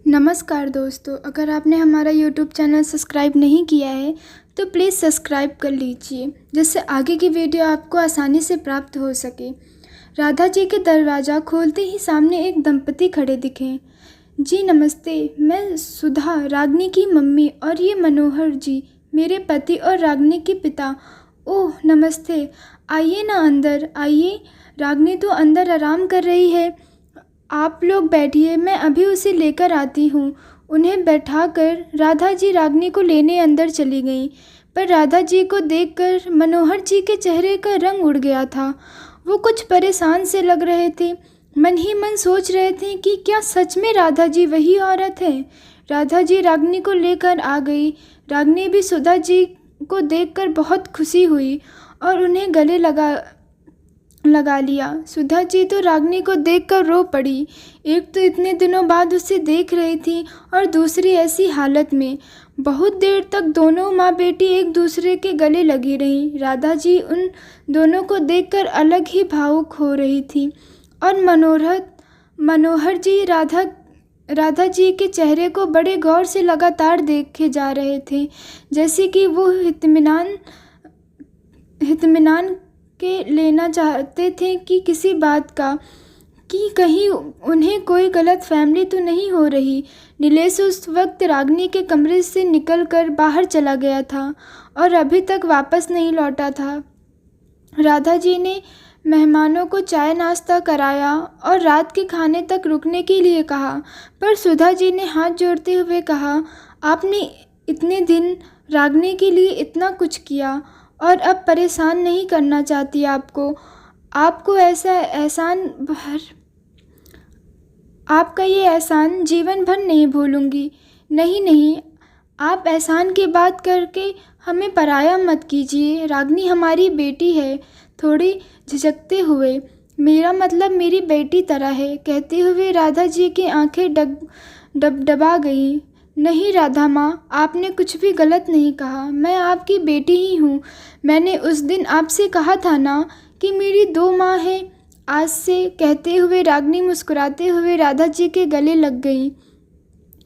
नमस्कार दोस्तों, अगर आपने हमारा यूट्यूब चैनल सब्सक्राइब नहीं किया है तो प्लीज़ सब्सक्राइब कर लीजिए, जिससे आगे की वीडियो आपको आसानी से प्राप्त हो सके। राधा जी के दरवाज़ा खोलते ही सामने एक दंपति खड़े दिखे। जी नमस्ते, मैं सुधा, रागनी की मम्मी, और ये मनोहर जी, मेरे पति और रागनी के पिता। ओह नमस्ते, आइए ना अंदर आइए। रागनी तो अंदर आराम कर रही है, आप लोग बैठिए, मैं अभी उसे लेकर आती हूँ। उन्हें बैठाकर राधा जी रागनी को लेने अंदर चली गईं। पर राधा जी को देखकर मनोहर जी के चेहरे का रंग उड़ गया था। वो कुछ परेशान से लग रहे थे। मन ही मन सोच रहे थे कि क्या सच में राधा जी वही औरत है। राधा जी रागनी को लेकर आ गई। रागनी भी सुधा जी को देखकर बहुत खुशी हुई और उन्हें गले लगा लिया। सुधा जी तो रागनी को देखकर रो पड़ी। एक तो इतने दिनों बाद उसे देख रही थी और दूसरी ऐसी हालत में। बहुत देर तक दोनों माँ बेटी एक दूसरे के गले लगी रहीं। राधा जी उन दोनों को देखकर अलग ही भावुक हो रही थी और मनोहर जी राधा जी के चेहरे को बड़े गौर से लगातार देखे जा रहे थे, जैसे कि वो इत्मीनान के लेना चाहते थे कि किसी बात का, कि कहीं उन्हें कोई गलत फहमी तो नहीं हो रही। नीलेश उस वक्त रागनी के कमरे से निकलकर बाहर चला गया था और अभी तक वापस नहीं लौटा था। राधा जी ने मेहमानों को चाय नाश्ता कराया और रात के खाने तक रुकने के लिए कहा, पर सुधा जी ने हाथ जोड़ते हुए कहा, आपने इतने दिन रागनी के लिए इतना कुछ किया और अब परेशान नहीं करना चाहती आपको ऐसा एहसान भर आपका ये एहसान जीवन भर नहीं भूलूंगी। नहीं, आप एहसान की बात करके हमें पराया मत कीजिए। रागनी हमारी बेटी है। थोड़ी झिझकते हुए, मेरा मतलब मेरी बेटी तरह है, कहते हुए राधा जी की आंखें डबडबा गईं। नहीं राधा माँ, आपने कुछ भी गलत नहीं कहा। मैं आपकी बेटी ही हूँ। मैंने उस दिन आपसे कहा था ना कि मेरी 2 माँ हैं आज से, कहते हुए रागनी मुस्कुराते हुए राधा जी के गले लग गई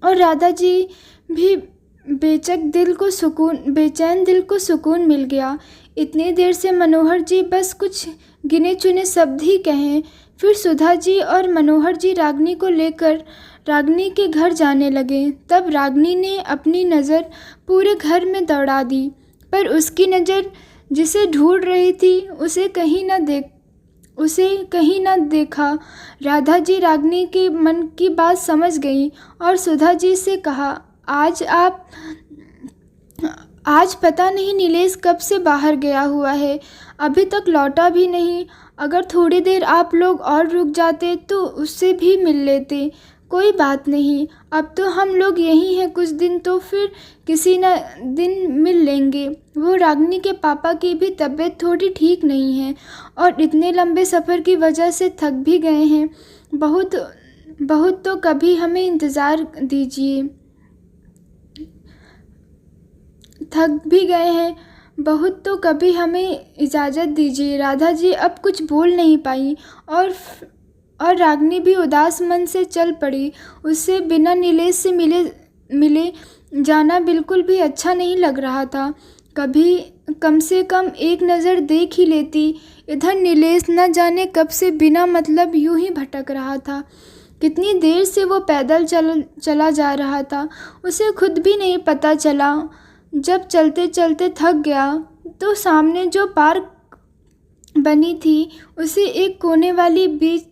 और राधा जी भी बेचैन दिल को सुकून मिल गया। इतनी देर से मनोहर जी बस कुछ गिने चुने शब्द ही कहें, फिर सुधा जी और मनोहर जी रागनी को लेकर रागनी के घर जाने लगे। तब रागनी ने अपनी नज़र पूरे घर में दौड़ा दी, पर उसकी नज़र जिसे ढूंढ रही थी उसे कहीं न देखा। राधा जी रागनी के मन की बात समझ गई और सुधा जी से कहा, आज पता नहीं नीलेश कब से बाहर गया हुआ है, अभी तक लौटा भी नहीं। अगर थोड़ी देर आप लोग और रुक जाते तो उससे भी मिल लेते। कोई बात नहीं, अब तो हम लोग यहीं हैं कुछ दिन, तो फिर किसी न दिन मिल लेंगे। वो रागनी के पापा की भी तबीयत थोड़ी ठीक नहीं है और इतने लंबे सफ़र की वजह से थक भी गए हैं। बहुत तो कभी हमें इंतज़ार दीजिए। थक भी गए हैं, बहुत तो कभी हमें इजाज़त दीजिए। राधा जी अब कुछ बोल नहीं पाई और रागनी भी उदास मन से चल पड़ी। उससे बिना नीलेश से मिले जाना बिल्कुल भी अच्छा नहीं लग रहा था। कभी कम से कम एक नज़र देख ही लेती। इधर नीलेश न जाने कब से बिना मतलब यूं ही भटक रहा था। कितनी देर से वो पैदल चला जा रहा था, उसे खुद भी नहीं पता चला। जब चलते चलते थक गया तो सामने जो पार्क बनी थी उसे एक कोने वाली बेंच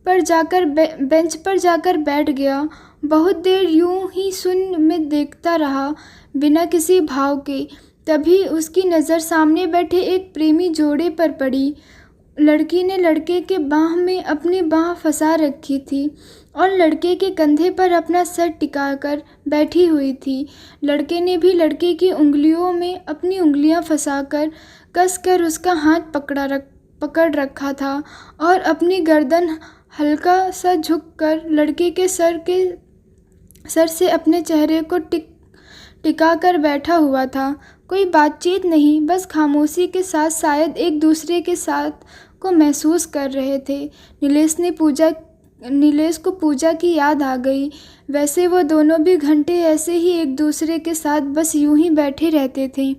पर जाकर बैठ गया। बहुत देर यूं ही शून्य में देखता रहा बिना किसी भाव के। तभी उसकी नज़र सामने बैठे एक प्रेमी जोड़े पर पड़ी। लड़की ने लड़के के बाह में अपनी बाह फंसा रखी थी और लड़के के कंधे पर अपना सर टिकाकर बैठी हुई थी। लड़के ने भी लड़के की उंगलियों में अपनी उंगलियां फंसाकर कसकर उसका हाथ पकड़ रखा था और अपनी गर्दन हल्का सा झुककर लड़के के सर से अपने चेहरे को टिकाकर बैठा हुआ था। कोई बातचीत नहीं, बस खामोशी के साथ शायद एक दूसरे के साथ को महसूस कर रहे थे। नीलेश ने पूजा नीलेश को पूजा की याद आ गई। वैसे वो दोनों भी घंटे ऐसे ही एक दूसरे के साथ बस यूं ही बैठे रहते थे,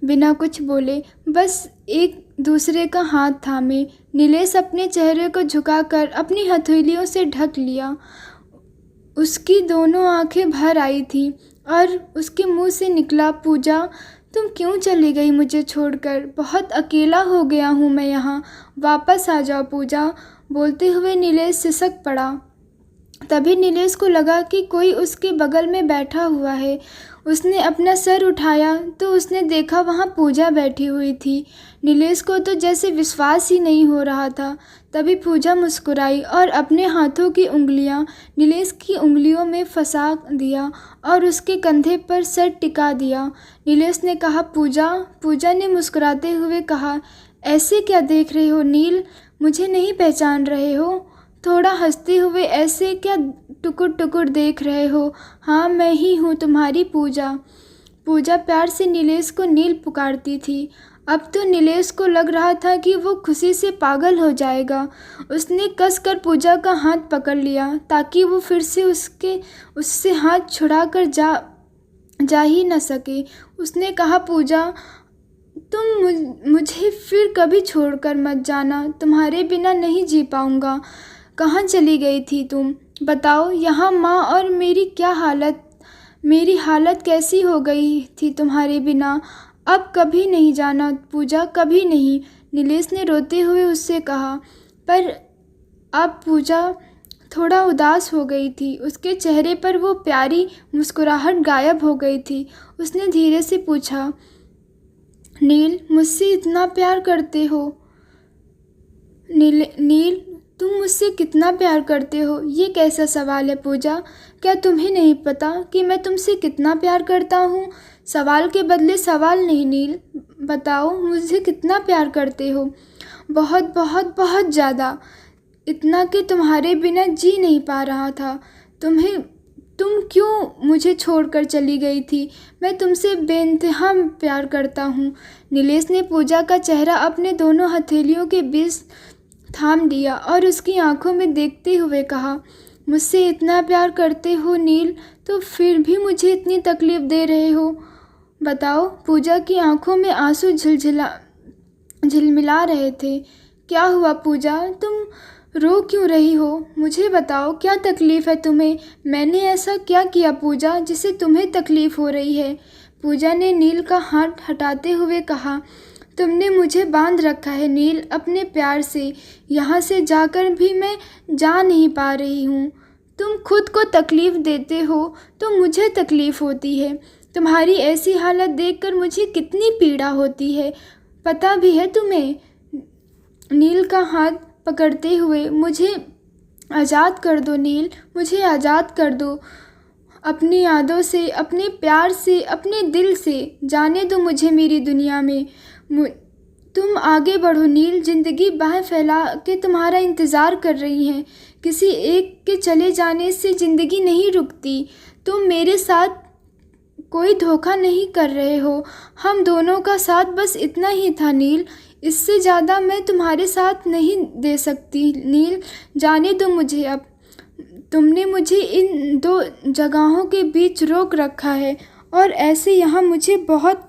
बिना कुछ बोले, बस एक दूसरे का हाथ थामे। नीलेश अपने चेहरे को झुकाकर अपनी हथेलियों से ढक लिया। उसकी दोनों आंखें भर आई थीं और उसके मुंह से निकला, पूजा तुम क्यों चली गई मुझे छोड़कर? बहुत अकेला हो गया हूँ मैं यहाँ, वापस आ जाओ पूजा। बोलते हुए नीलेश सिसक पड़ा। तभी नीलेश को लगा कि कोई उसके बगल में बैठा हुआ है। उसने अपना सर उठाया तो उसने देखा वहाँ पूजा बैठी हुई थी। नीलेश को तो जैसे विश्वास ही नहीं हो रहा था। तभी पूजा मुस्कुराई और अपने हाथों की उंगलियाँ नीलेश की उंगलियों में फंसा दिया और उसके कंधे पर सर टिका दिया। नीलेश ने कहा, पूजा। पूजा ने मुस्कुराते हुए कहा, ऐसे क्या देख रहे हो नील? मुझे नहीं पहचान रहे हो? थोड़ा हंसते हुए ऐसे क्या टुकुर टुकुर देख रहे हो? हाँ, मैं ही हूँ तुम्हारी पूजा। पूजा प्यार से नीलेश को नील पुकारती थी। अब तो नीलेश को लग रहा था कि वो खुशी से पागल हो जाएगा। उसने कसकर पूजा का हाथ पकड़ लिया ताकि वो फिर से उससे हाथ छुड़ाकर जा ही न सके। उसने कहा, पूजा तुम मुझे फिर कभी छोड़कर मत जाना, तुम्हारे बिना नहीं जी पाऊँगा। कहाँ चली गई थी तुम? बताओ, यहाँ माँ और मेरी हालत कैसी हो गई थी तुम्हारे बिना। अब कभी नहीं जाना पूजा, कभी नहीं। नीलेश ने रोते हुए उससे कहा। पर अब पूजा थोड़ा उदास हो गई थी। उसके चेहरे पर वो प्यारी मुस्कुराहट गायब हो गई थी। उसने धीरे से पूछा, नील मुझसे इतना प्यार करते हो? नील तुम मुझसे कितना प्यार करते हो? ये कैसा सवाल है पूजा? क्या तुम्हें नहीं पता कि मैं तुमसे कितना प्यार करता हूँ? सवाल के बदले सवाल नहीं नील, बताओ मुझे कितना प्यार करते हो? बहुत बहुत बहुत ज़्यादा, इतना कि तुम्हारे बिना जी नहीं पा रहा था। तुम क्यों मुझे छोड़कर चली गई थी? मैं तुमसे बेइंतहा प्यार करता हूँ। नीलेश ने पूजा का चेहरा अपने दोनों हथेलियों के बीच थाम लिया और उसकी आंखों में देखते हुए कहा, मुझसे इतना प्यार करते हो नील, तो फिर भी मुझे इतनी तकलीफ़ दे रहे हो? बताओ। पूजा की आंखों में आंसू झिलमिला रहे थे। क्या हुआ पूजा, तुम रो क्यों रही हो? मुझे बताओ, क्या तकलीफ़ है तुम्हें? मैंने ऐसा क्या किया पूजा जिससे तुम्हें तकलीफ़ हो रही है? पूजा ने नील का हाथ हटाते हुए कहा, तुमने मुझे बांध रखा है नील अपने प्यार से। यहाँ से जाकर भी मैं जा नहीं पा रही हूँ। तुम खुद को तकलीफ़ देते हो तो मुझे तकलीफ़ होती है। तुम्हारी ऐसी हालत देखकर मुझे कितनी पीड़ा होती है, पता भी है तुम्हें? नील का हाथ पकड़ते हुए, मुझे आज़ाद कर दो नील, मुझे आज़ाद कर दो। अपनी यादों से, अपने प्यार से, अपने दिल से जाने दो मुझे मेरी दुनिया में। तुम आगे बढ़ो नील, ज़िंदगी बाहें फैला के तुम्हारा इंतज़ार कर रही हैं। किसी एक के चले जाने से ज़िंदगी नहीं रुकती। तुम मेरे साथ कोई धोखा नहीं कर रहे हो। हम दोनों का साथ बस इतना ही था नील, इससे ज़्यादा मैं तुम्हारे साथ नहीं दे सकती नील, जाने दो मुझे अब। तुमने मुझे इन दो जगहों के बीच रोक रखा है और ऐसे यहाँ मुझे बहुत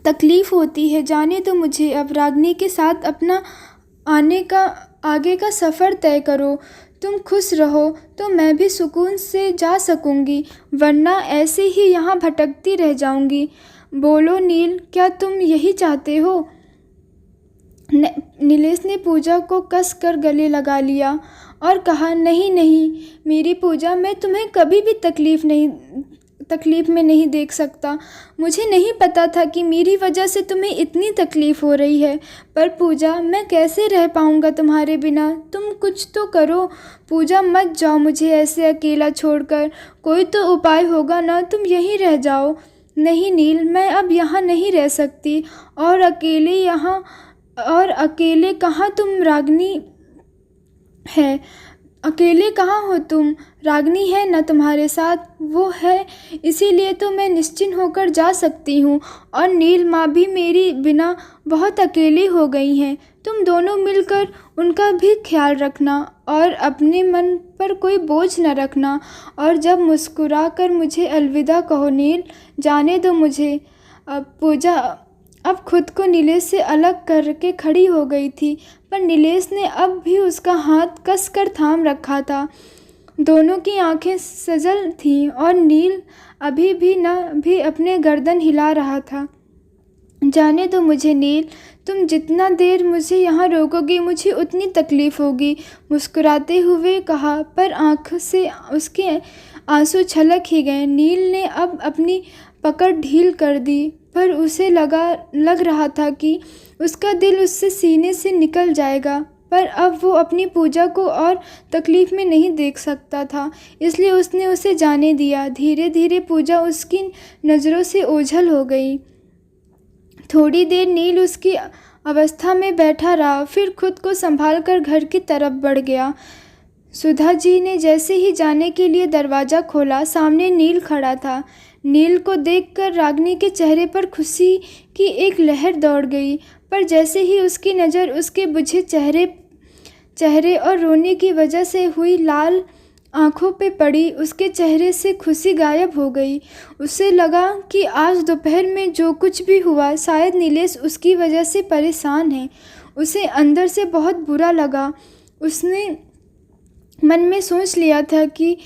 तकलीफ़ होती है, जाने दो मुझे अब। रागिनी के साथ अपना आगे का सफ़र तय करो। तुम खुश रहो तो मैं भी सुकून से जा सकूंगी, वरना ऐसे ही यहाँ भटकती रह जाऊंगी। बोलो नील, क्या तुम यही चाहते हो? नीलेश ने पूजा को कस कर गले लगा लिया और कहा, नहीं नहीं मेरी पूजा, मैं तुम्हें कभी भी तकलीफ़ में नहीं देख सकता। मुझे नहीं पता था कि मेरी वजह से तुम्हें इतनी तकलीफ़ हो रही है। पर पूजा, मैं कैसे रह पाऊँगा तुम्हारे बिना? तुम कुछ तो करो पूजा, मत जाओ मुझे ऐसे अकेला छोड़कर। कोई तो उपाय होगा ना, तुम यहीं रह जाओ। नहीं नील, मैं अब यहाँ नहीं रह सकती। और अकेले कहाँ तुम? रागिनी है। अकेले कहाँ हो तुम? रागिनी है ना तुम्हारे साथ? वो है, इसीलिए तो मैं निश्चिंत होकर जा सकती हूँ। और नील माँ भी मेरी बिना बहुत अकेली हो गई हैं। तुम दोनों मिलकर उनका भी ख्याल रखना और अपने मन पर कोई बोझ न रखना। और जब मुस्कुरा कर मुझे अलविदा कहो नील, जाने दो मुझे। अब पूजा अब खुद को नीलेश से अलग करके खड़ी हो गई थी, पर नीलेश ने अब भी उसका हाथ कसकर थाम रखा था। दोनों की आंखें सजल थीं और नील अभी भी अपने गर्दन हिला रहा था। जाने दो मुझे नील, तुम जितना देर मुझे यहाँ रोकोगी मुझे उतनी तकलीफ़ होगी, मुस्कुराते हुए कहा, पर आँख से उसके आंसू छलक ही गए। नील ने अब अपनी पकड़ ढील कर दी, पर उसे लग रहा था कि उसका दिल उससे सीने से निकल जाएगा। पर अब वो अपनी पूजा को और तकलीफ़ में नहीं देख सकता था, इसलिए उसने उसे जाने दिया। धीरे धीरे पूजा उसकी नज़रों से ओझल हो गई। थोड़ी देर नील उसकी अवस्था में बैठा रहा, फिर खुद को संभाल कर घर की तरफ बढ़ गया। सुधा जी ने जैसे ही जाने के लिए दरवाज़ा खोला, सामने नील खड़ा था। नील को देखकर रागिनी के चेहरे पर खुशी की एक लहर दौड़ गई, पर जैसे ही उसकी नज़र उसके बुझे चेहरे और रोने की वजह से हुई लाल आँखों पे पड़ी, उसके चेहरे से खुशी गायब हो गई। उसे लगा कि आज दोपहर में जो कुछ भी हुआ, शायद नीलेश उसकी वजह से परेशान है। उसे अंदर से बहुत बुरा लगा। उसने मन में सोच लिया था कि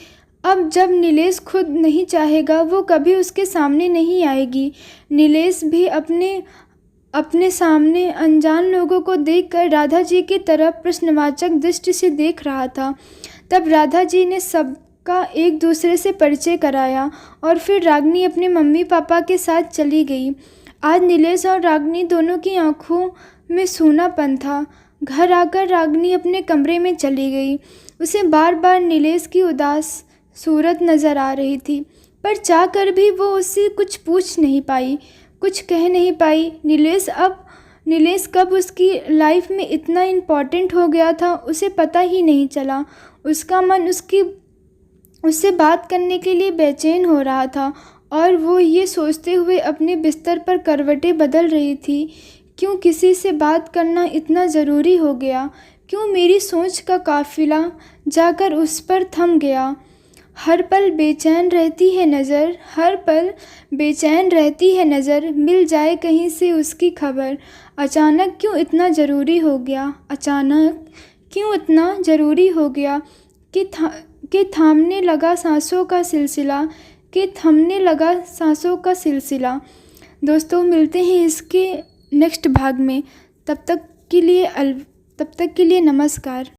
अब जब नीलेश खुद नहीं चाहेगा, वो कभी उसके सामने नहीं आएगी। नीलेश भी अपने सामने अनजान लोगों को देखकर राधा जी की तरफ प्रश्नवाचक दृष्टि से देख रहा था। तब राधा जी ने सबका एक दूसरे से परिचय कराया और फिर रागिनी अपने मम्मी पापा के साथ चली गई। आज नीलेश और रागिनी दोनों की आंखों में सूनापन था। घर आकर रागिनी अपने कमरे में चली गई। उसे बार बार नीलेश की उदास सूरत नज़र आ रही थी, पर चाह कर भी वो उससे कुछ पूछ नहीं पाई, कुछ कह नहीं पाई। नीलेश कब उसकी लाइफ में इतना इम्पोर्टेंट हो गया था, उसे पता ही नहीं चला। उसका मन उससे बात करने के लिए बेचैन हो रहा था और वो ये सोचते हुए अपने बिस्तर पर करवटें बदल रही थी, क्यों किसी से बात करना इतना ज़रूरी हो गया? क्यों मेरी सोच का काफिला जाकर उस पर थम गया? हर पल बेचैन रहती है नज़र, मिल जाए कहीं से उसकी खबर। अचानक क्यों इतना ज़रूरी हो गया कि थमने लगा सांसों का सिलसिला। दोस्तों, मिलते हैं इसके नेक्स्ट भाग में। तब तक के लिए नमस्कार।